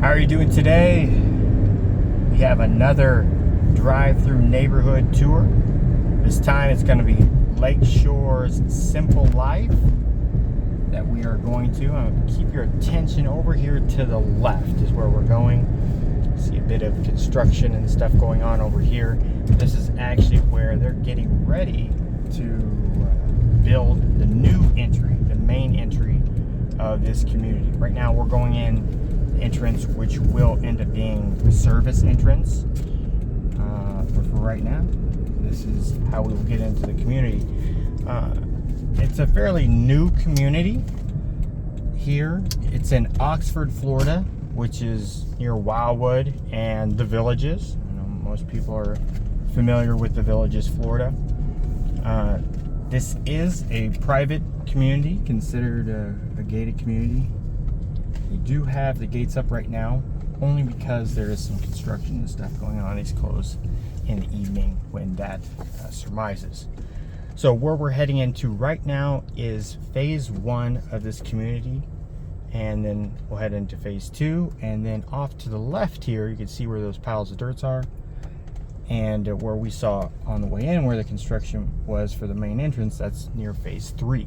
How are you doing today? We have another drive-through neighborhood tour. This time it's going to be Lakeshore's Simple Life that we are going to. Keep your attention over here to the left is where we're going. See a bit of construction and stuff going on over here. This is actually where they're getting ready to build the new entry, the main entry of this community. Right now we're going in entrance, which will end up being the service entrance. But for right now, this is how we will get into the community. It's a fairly new community here. It's in Oxford, Florida, which is near Wildwood and the Villages. I know most people are familiar with the Villages, Florida. This is a private community, considered a gated community. We do have the gates up right now, only because there is some construction and stuff going on. These close in the evening when that surmises. So where we're heading into right now is phase 1 of this community, and then we'll head into phase 2, and then off to the left here you can see where those piles of dirt are, and where we saw on the way in where the construction was for the main entrance, that's near phase 3.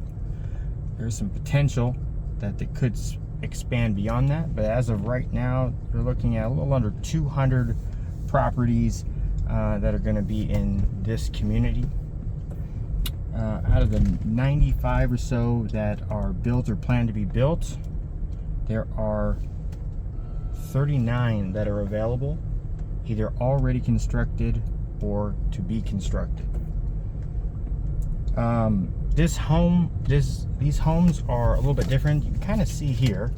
There's some potential that they could expand beyond that, but as of right now you're looking at a little under 200 properties that are going to be in this community. Out of the 95 or so that are built or planned to be built, there are 39 that are available, either already constructed or to be constructed. These homes are a little bit different. You can kind of see here.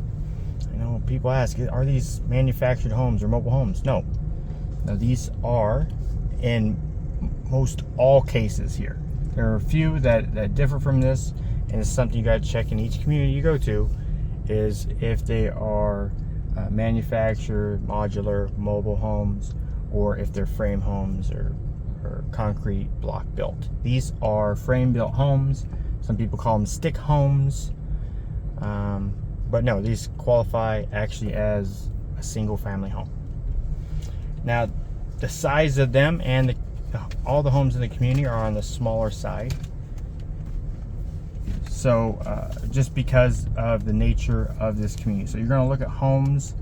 I know people ask, are these manufactured homes or mobile homes? No. Now these are in most all cases here. There are a few that differ from this, and it's something you got to check in each community you go to, is if they are manufactured, modular, mobile homes, or if they're frame homes or concrete block built. These are frame built homes. Some people call them stick homes, but no, these qualify actually as a single family home. Now the size of them and all the homes in the community are on the smaller side, so just because of the nature of this community. So you're going to look at homes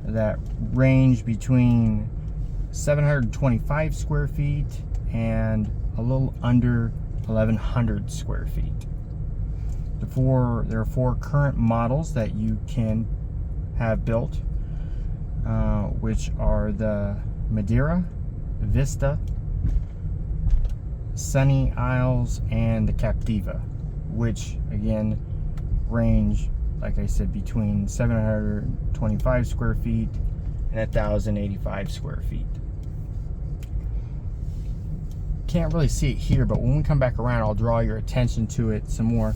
that range between 725 square feet and a little under 1,100 square feet. There are 4 current models that you can have built, which are the Madeira, Vista, Sunny Isles, and the Captiva, which again range, like I said, between 725 square feet and 1,085 square feet. Can't really see it here, but when we come back around I'll draw your attention to it some more.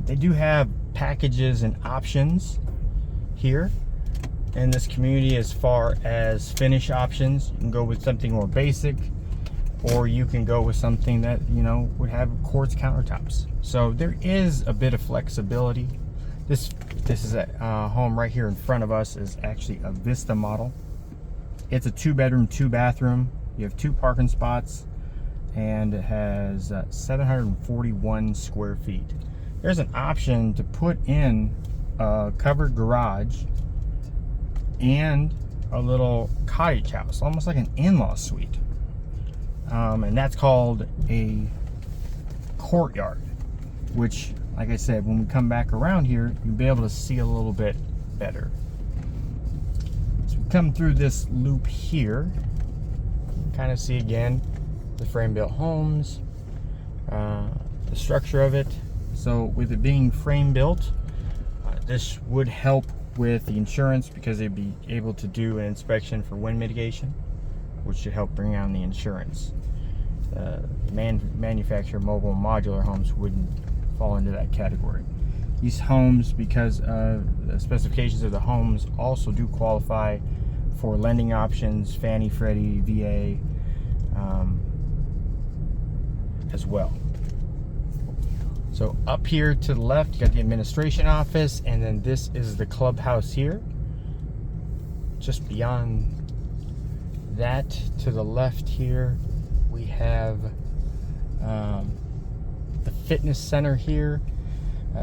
They do have packages and options here in this community as far as finish options. You can go with something more basic, or you can go with something that, you know, would have quartz countertops. So there is a bit of flexibility. This is a home right here in front of us is actually a Vista model. It's a 2-bedroom, 2-bathroom. You have 2 parking spots, and it has 741 square feet. There's an option to put in a covered garage and a little cottage house, almost like an in-law suite, and that's called a courtyard, which, like I said, when we come back around here you'll be able to see a little bit better. So we come through this loop here, kind of see again the frame built homes, the structure of it. So with it being frame built, this would help with the insurance, because they'd be able to do an inspection for wind mitigation, which should help bring down the insurance. Manufactured mobile and modular homes wouldn't fall into that category. These homes, because of the specifications of the homes, also do qualify for lending options, Fannie, Freddie, VA, as well. So up here to the left, you got the administration office, and then this is the clubhouse here. just beyond that, to the left here, we have the fitness center here,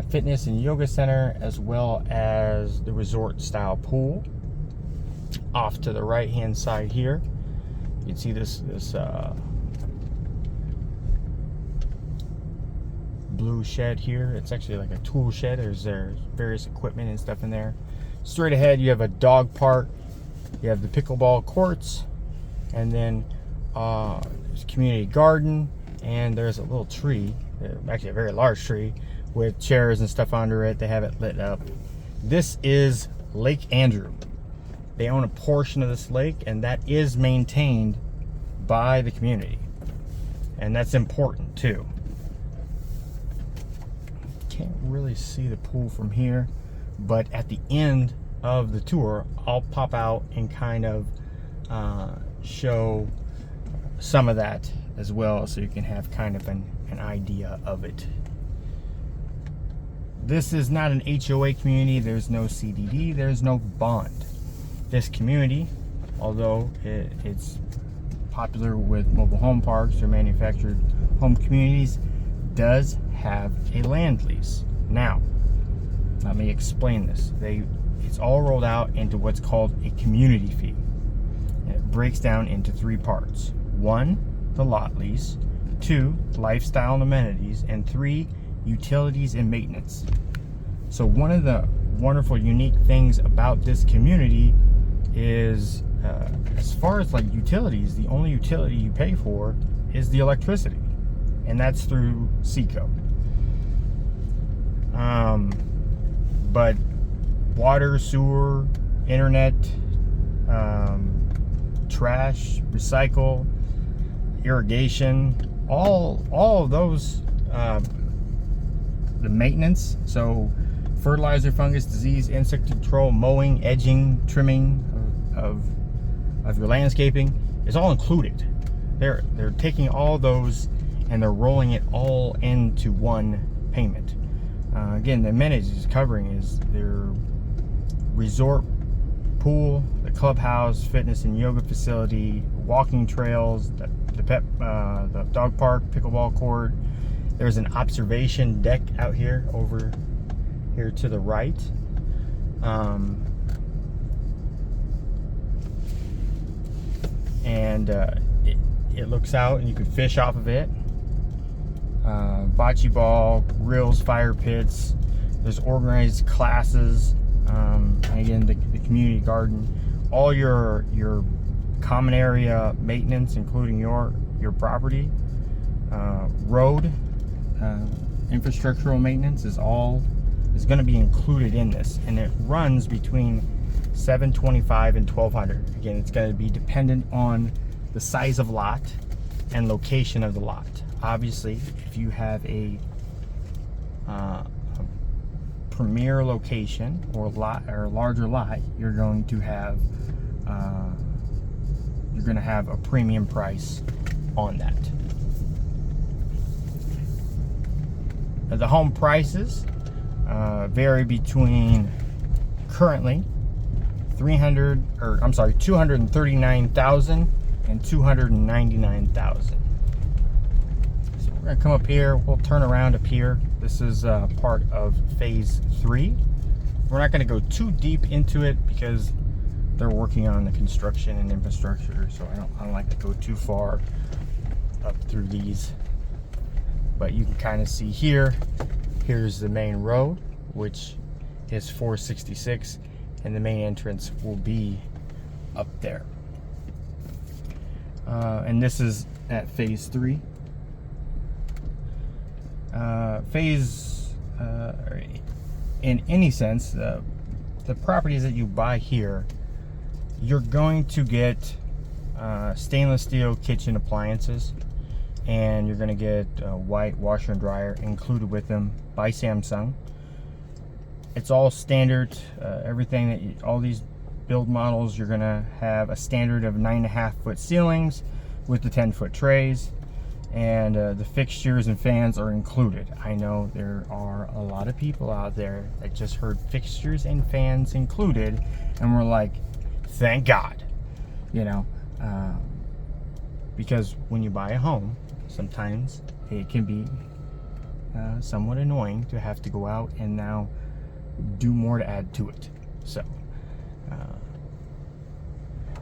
fitness and yoga center, as well as the resort style pool. Off to the right hand side here, you can see this blue shed here. It's actually like a tool shed. There's various equipment and stuff in there. Straight ahead, you have a dog park, you have the pickleball courts, and then there's a community garden, and there's a little tree, actually a very large tree, with chairs and stuff under it. They have it lit up. This is Lake Andrew. They own a portion of this lake, and that is maintained by the community, and that's important too. Can't really see the pool from here, but at the end of the tour, I'll pop out and kind of show some of that as well, so you can have kind of an idea of it. This is not an HOA community. There's no CDD. There's no bond. This community, although it's popular with mobile home parks or manufactured home communities, does have a land lease. Now, let me explain this. It's all rolled out into what's called a community fee. And it breaks down into 3 parts. 1, the lot lease. 2, lifestyle and amenities. And 3, utilities and maintenance. So one of the wonderful, unique things about this community is, as far as like utilities, the only utility you pay for is the electricity, and that's through Seco. But water, sewer, internet, trash, recycle, irrigation, all of those, the maintenance, so fertilizer, fungus, disease, insect control, mowing, edging, trimming of your landscaping is all included. They're taking all those and they're rolling it all into one payment. Again, the amenities it's covering is their resort pool, the clubhouse, fitness and yoga facility, walking trails, the dog park, pickleball court. There's an observation deck out here, over here to the right. It looks out and you can fish off of it. Bocce ball, grills, fire pits. There's organized classes. Again, the community garden. All your common area maintenance, including your property. Road infrastructural maintenance is going to be included in this, and it runs between $725 and $1,200. Again, it's going to be dependent on the size of lot and location of the lot. Obviously, if you have a premier location or lot or a larger lot, you're going to have a premium price on that. The home prices vary between currently $239,000 and $299,000. So we're gonna come up here. We'll turn around up here. This is part of phase 3. We're not gonna go too deep into it because they're working on the construction and infrastructure. So I don't like to go too far up through these. But you can kind of see here. Here's the main road, which is 466, and the main entrance will be up there. And this is at phase 3. In any sense, the properties that you buy here, you're going to get stainless steel kitchen appliances, and you're going to get a white washer and dryer included with them by Samsung. It's all standard. Everything that all these build models, you're going to have a standard of 9.5-foot ceilings with the 10-foot trays, and the fixtures and fans are included. I know there are a lot of people out there that just heard fixtures and fans included, and we're like, thank God, you know, because when you buy a home, sometimes it can be somewhat annoying to have to go out and now do more to add to it. So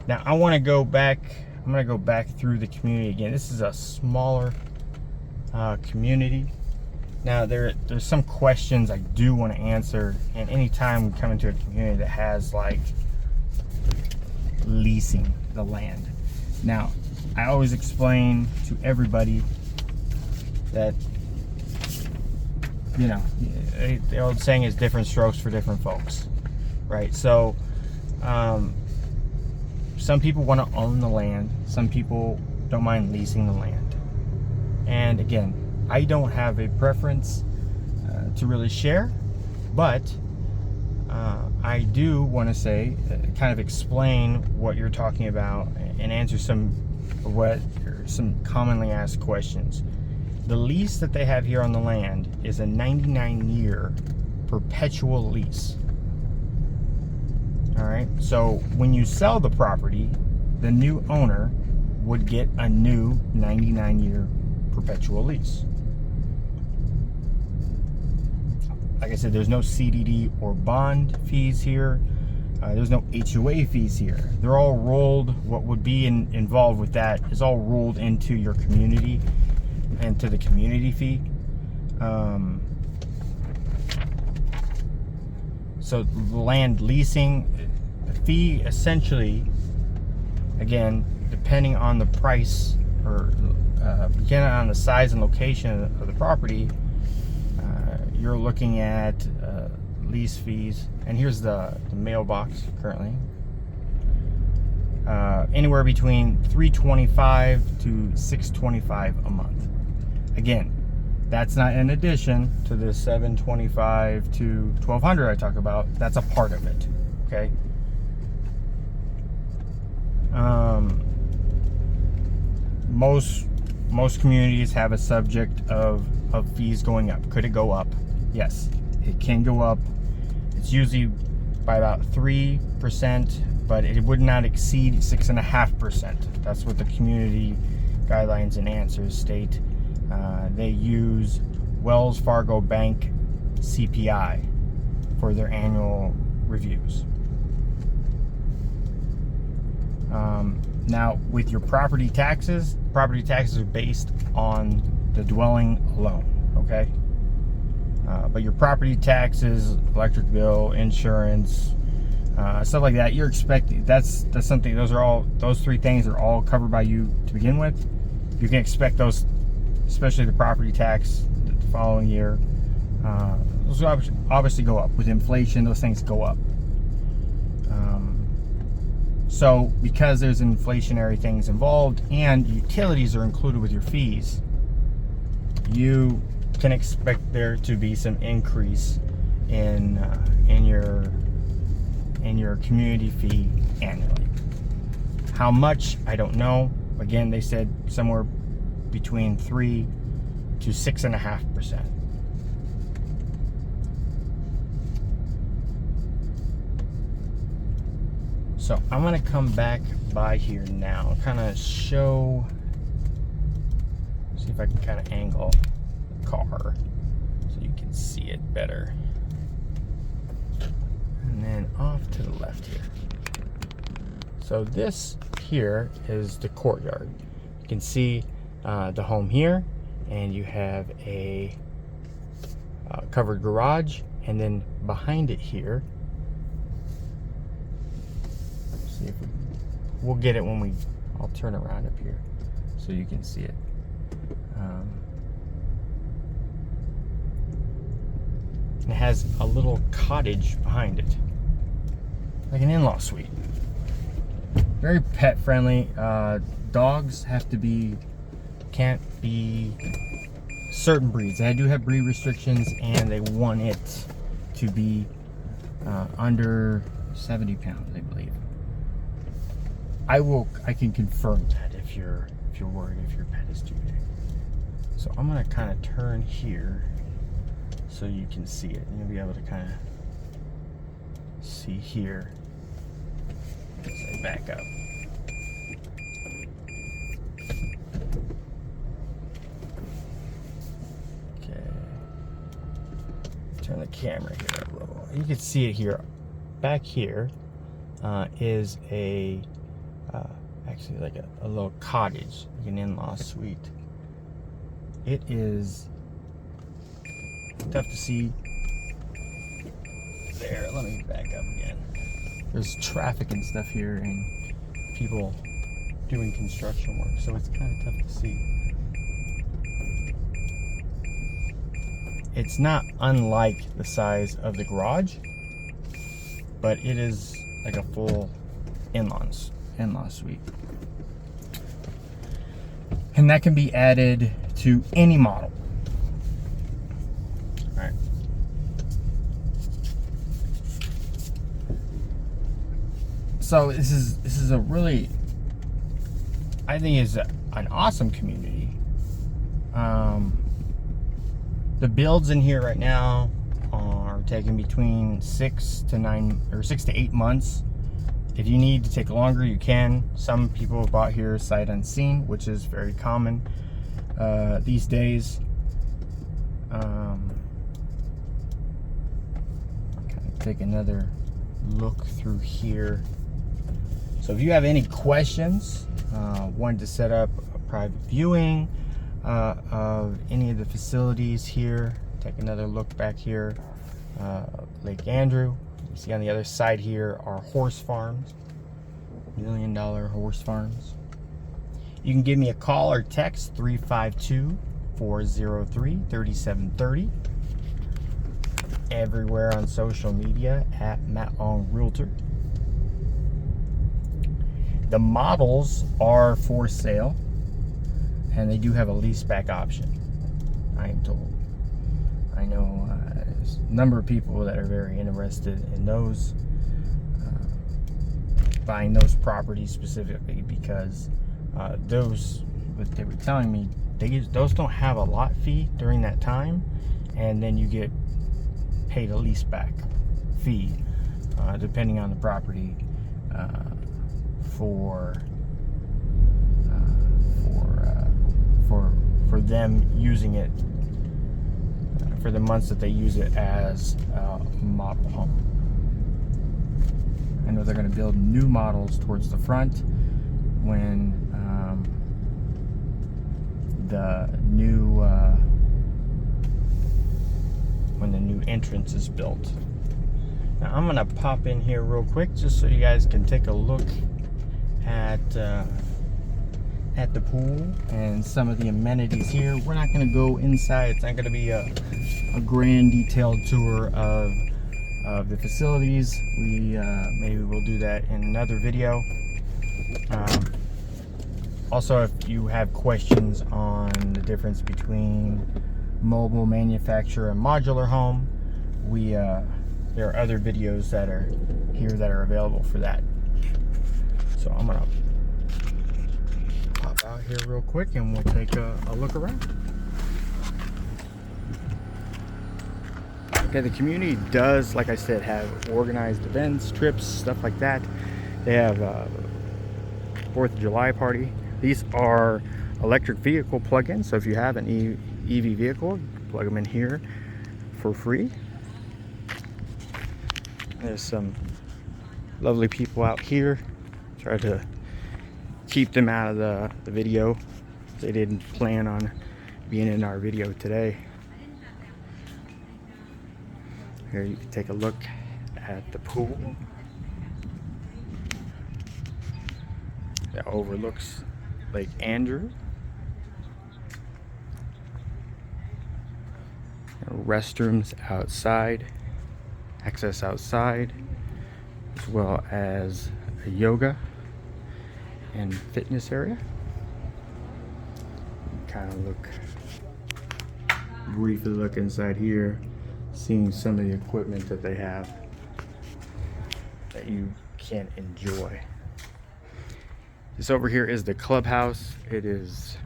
now I want to go back. I'm going to go back through the community again. This is a smaller community. Now there's some questions I do want to answer, and anytime we come into a community that has like leasing the land. Now I always explain to everybody that, you know, the old saying is different strokes for different folks, right? So some people want to own the land, some people don't mind leasing the land. And again, I don't have a preference to really share, but I do want to say, kind of explain what you're talking about and answer some commonly asked questions. The lease that they have here on the land is a 99-year perpetual lease. All right, so when you sell the property, the new owner would get a new 99-year perpetual lease. Like I said, there's no CDD or bond fees here. There's no HOA fees here. They're all rolled. What would be involved with that is all rolled into your community and to the community fee. So the land leasing fee, essentially, again, depending on the price or depending on the size and location of the property, you're looking at lease fees. And here's the mailbox currently. Anywhere between $325 to $625 a month. Again, that's not in addition to the $725 to $1,200 I talk about. That's a part of it. Okay. Most communities have a subject of fees going up. Could it go up? Yes, it can go up. It's usually by about 3%, but it would not exceed 6.5%. That's what the community guidelines and answers state. They use Wells Fargo Bank CPI for their annual reviews. Now, with your property taxes are based on the dwelling alone, okay? But your property taxes, electric bill, insurance, stuff like that, you're expecting, that's something, those three things are all covered by you to begin with. You can expect those, especially the property tax the following year. Those obviously go up. With inflation, those things go up. So because there's inflationary things involved and utilities are included with your fees, you can expect there to be some increase in your community fee annually. How much, I don't know. Again, they said somewhere between 3 to 6.5%. So I'm going to come back by here now and kind of show, see if I can kind of angle the car so you can see it better. And then off to the left here. So this here is the courtyard. You can see the home here, and you have a covered garage, and then behind it here, see if we'll get it when I'll turn around up here so you can see it. It has a little cottage behind it, like an in-law suite. Very pet friendly. Dogs can't be certain breeds. They do have breed restrictions, and they want it to be under 70 pounds, I believe. I can confirm that if you're worried if your pet is too big. So I'm gonna kind of turn here so you can see it. You'll be able to kind of see here. So back up. Okay. Turn the camera here a little. You can see it here. Back here is a actually like a little cottage, like an in-law suite. It is tough to see there. Let me back up again. There's traffic and stuff here and people doing construction work, so it's kind of tough to see. It's not unlike the size of the garage, but it is like a full in-law suite. And that can be added to any model. All right. So this is a really, I think is an awesome community. The builds in here right now are taking between 6 to 8 months. If you need to take longer, you can. Some people have bought here sight unseen, which is very common these days. Kind of take another look through here. So if you have any questions, wanted to set up a private viewing of any of the facilities here, take another look back here. Lake Andrew. You see on the other side here are horse farms, $1 million horse farms. You can give me a call or text 352-403-3730. Everywhere on social media at Matt Long Realtor. The models are for sale and they do have a lease back option, I am told. I know there's a number of people that are very interested in those, buying those properties specifically because those, what they were telling me, those don't have a lot fee during that time, and then you get paid a lease back fee depending on the property for them using it for the months that they use it as a model home. I know they're going to build new models towards the front when the new entrance is built. Now I'm going to pop in here real quick just so you guys can take a look at the pool and some of the amenities here. We're not going to go inside. It's not going to be a grand detailed tour of the facilities. Maybe we'll do that in another video. Also, if you have questions on the difference between mobile, manufacturer, and modular home, there are other videos that are here that are available for that. So I'm gonna pop out here real quick and we'll take a look around. Okay, the community does, like I said, have organized events, trips, stuff like that. They have a 4th of July party. These are electric vehicle plug-ins, so if you have an EV vehicle, plug them in here for free. There's some lovely people out here. Try to keep them out of the video. They didn't plan on being in our video today. Here you can take a look at the pool that overlooks Lake Andrew. Restrooms outside, access outside, as well as a yoga and fitness area. Kind of briefly look inside here, seeing some of the equipment that they have that you can enjoy. This over here is the clubhouse. It is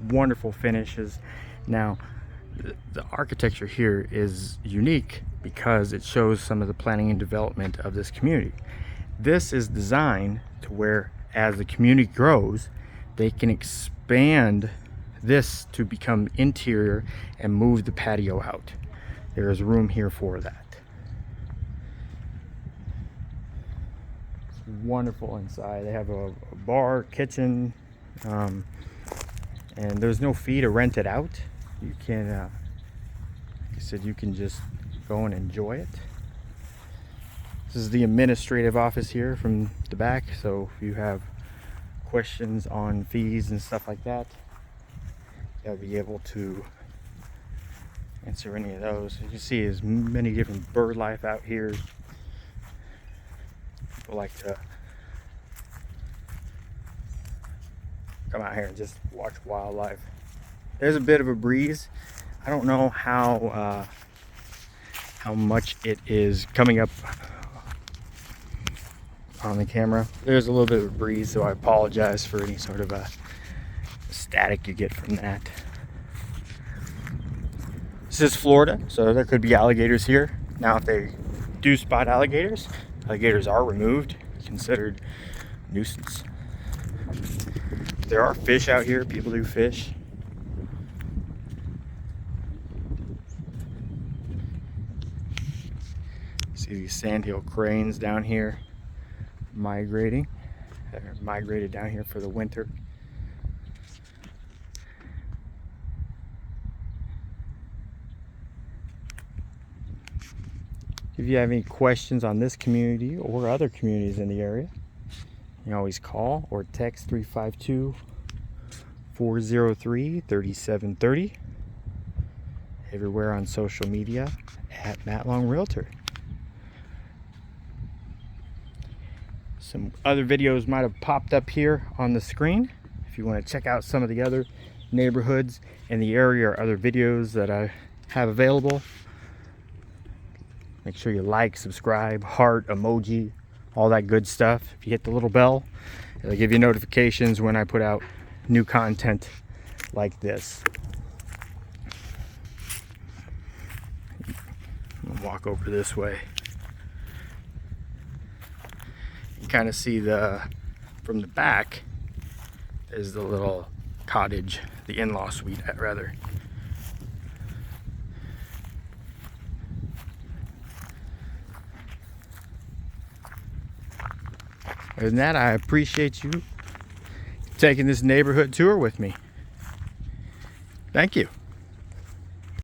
wonderful finishes. Now, the architecture here is unique because it shows some of the planning and development of this community. This is designed to where, as the community grows, they can expand this to become interior and move the patio out. There is room here for that. It's wonderful inside. They have a bar, kitchen, and there's no fee to rent it out. You can, like I said, you can just go and enjoy it. This is the administrative office here from the back, so if you have questions on fees and stuff like that, you'll be able to answer any of those. You can see there's many different bird life out here. People like to come out here and just watch wildlife. There's a bit of a breeze. I don't know how much it is coming up on the camera. There's a little bit of a breeze, so I apologize for any sort of a static you get from that. This is Florida, so there could be alligators here. Now, if they do spot alligators, alligators are removed, considered nuisance. There are fish out here. People do fish. See these sandhill cranes down here migrating. They're migrated down here for the winter. If you have any questions on this community or other communities in the area, you can always call or text 352-403-3730. Everywhere on social media at Matt Long Realtor. Some other videos might have popped up here on the screen. If you want to check out some of the other neighborhoods in the area or other videos that I have available, make sure you like, subscribe, heart, emoji, all that good stuff. If you hit the little bell, it'll give you notifications when I put out new content like this. I'll walk over this way. You kind of see from the back is the little cottage, the in-law suite rather. Other than that, I appreciate you taking this neighborhood tour with me. Thank you.